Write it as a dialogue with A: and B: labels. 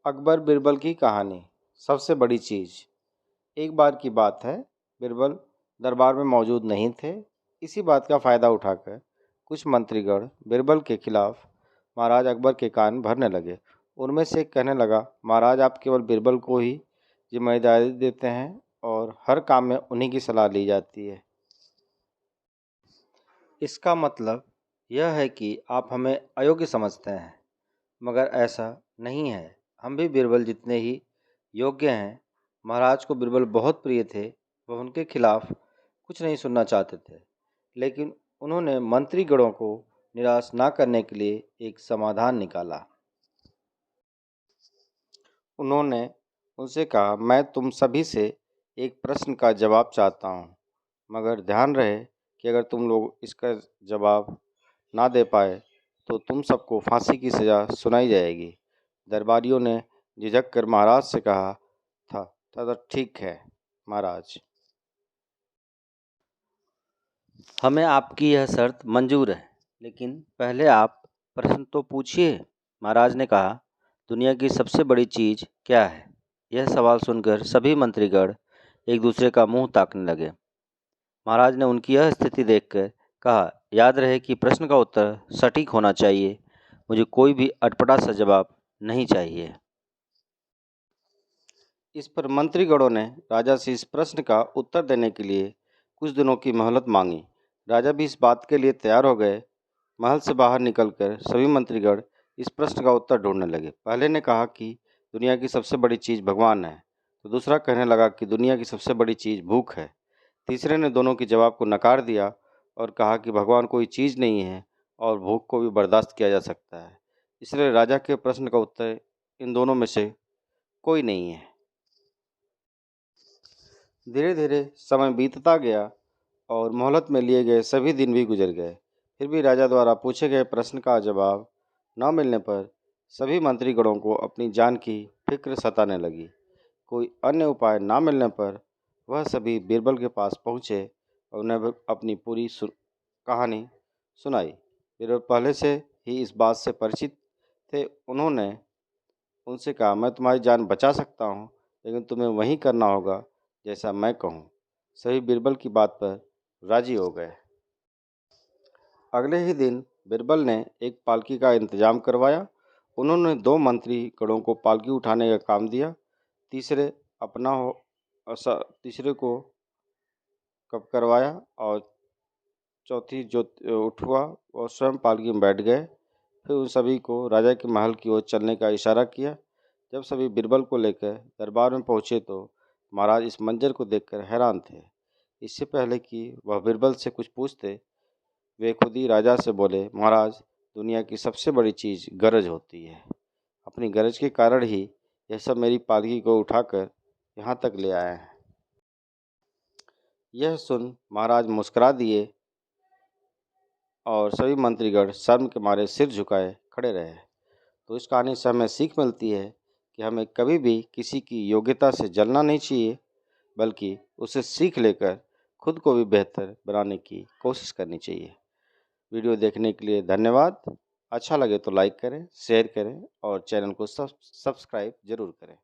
A: अकबर बिरबल की कहानी। सबसे बड़ी चीज़। एक बार की बात है, बिरबल दरबार में मौजूद नहीं थे। इसी बात का फ़ायदा उठाकर कुछ मंत्रीगण बिरबल के खिलाफ महाराज अकबर के कान भरने लगे। उनमें से एक कहने लगा, महाराज आप केवल बिरबल को ही जिम्मेदारी देते हैं और हर काम में उन्हीं की सलाह ली जाती है। इसका मतलब यह है कि आप हमें अयोग्य समझते हैं, मगर ऐसा नहीं है। हम भी बिरबल जितने ही योग्य हैं। महाराज को बिरबल बहुत प्रिय थे। वह उनके खिलाफ कुछ नहीं सुनना चाहते थे, लेकिन उन्होंने मंत्रीगणों को निराश ना करने के लिए एक समाधान निकाला। उन्होंने उनसे कहा, मैं तुम सभी से एक प्रश्न का जवाब चाहता हूँ, मगर ध्यान रहे कि अगर तुम लोग इसका जवाब ना दे पाए तो तुम सबको फांसी की सज़ा सुनाई जाएगी। दरबारियों ने झिझक कर महाराज से कहा था तो ठीक है महाराज, हमें आपकी यह शर्त मंजूर है, लेकिन पहले आप प्रश्न तो पूछिए। महाराज ने कहा, दुनिया की सबसे बड़ी चीज़ क्या है? यह सवाल सुनकर सभी मंत्रीगण एक दूसरे का मुंह ताकने लगे। महाराज ने उनकी यह स्थिति देखकर कहा, याद रहे कि प्रश्न का उत्तर सटीक होना चाहिए। मुझे कोई भी अटपटा सा जवाब नहीं चाहिए। इस पर मंत्रीगणों ने राजा से इस प्रश्न का उत्तर देने के लिए कुछ दिनों की मोहलत मांगी। राजा भी इस बात के लिए तैयार हो गए। महल से बाहर निकलकर सभी मंत्रीगण इस प्रश्न का उत्तर ढूंढने लगे। पहले ने कहा कि दुनिया की सबसे बड़ी चीज़ भगवान है, तो दूसरा कहने लगा कि दुनिया की सबसे बड़ी चीज़ भूख है। तीसरे ने दोनों के जवाब को नकार दिया और कहा कि भगवान कोई चीज़ नहीं है और भूख को भी बर्दाश्त किया जा सकता है। इसलिए राजा के प्रश्न का उत्तर इन दोनों में से कोई नहीं है। धीरे धीरे समय बीतता गया और मोहलत में लिए गए सभी दिन भी गुजर गए। फिर भी राजा द्वारा पूछे गए प्रश्न का जवाब न मिलने पर सभी मंत्रीगणों को अपनी जान की फिक्र सताने लगी। कोई अन्य उपाय न मिलने पर वह सभी बीरबल के पास पहुँचे और उन्हें अपनी पूरी कहानी सुनाई। बीरबल पहले से ही इस बात से परिचित थे। उन्होंने उनसे कहा, मैं तुम्हारी जान बचा सकता हूँ, लेकिन तुम्हें वही करना होगा जैसा मैं कहूँ। सभी बीरबल की बात पर राजी हो गए। अगले ही दिन बीरबल ने एक पालकी का इंतजाम करवाया। उन्होंने दो मंत्री गणों को पालकी उठाने का काम दिया। तीसरे अपना तीसरे को कब करवाया और चौथी जो उठवा और स्वयं पालकी में बैठ गए। फिर उन सभी को राजा के महल की ओर चलने का इशारा किया। जब सभी बीरबल को लेकर दरबार में पहुंचे तो महाराज इस मंजर को देखकर हैरान थे। इससे पहले कि वह बीरबल से कुछ पूछते, वे खुद ही राजा से बोले, महाराज दुनिया की सबसे बड़ी चीज़ गरज होती है। अपनी गरज के कारण ही यह सब मेरी पालकी को उठाकर यहाँ तक ले आए हैं। यह सुन महाराज मुस्कुरा दिए और सभी मंत्रीगण शर्म के मारे सिर झुकाए खड़े रहे। तो इस कहानी से हमें सीख मिलती है कि हमें कभी भी किसी की योग्यता से जलना नहीं चाहिए, बल्कि उसे सीख लेकर खुद को भी बेहतर बनाने की कोशिश करनी चाहिए। वीडियो देखने के लिए धन्यवाद। अच्छा लगे तो लाइक करें, शेयर करें और चैनल को सब्सक्राइब ज़रूर करें।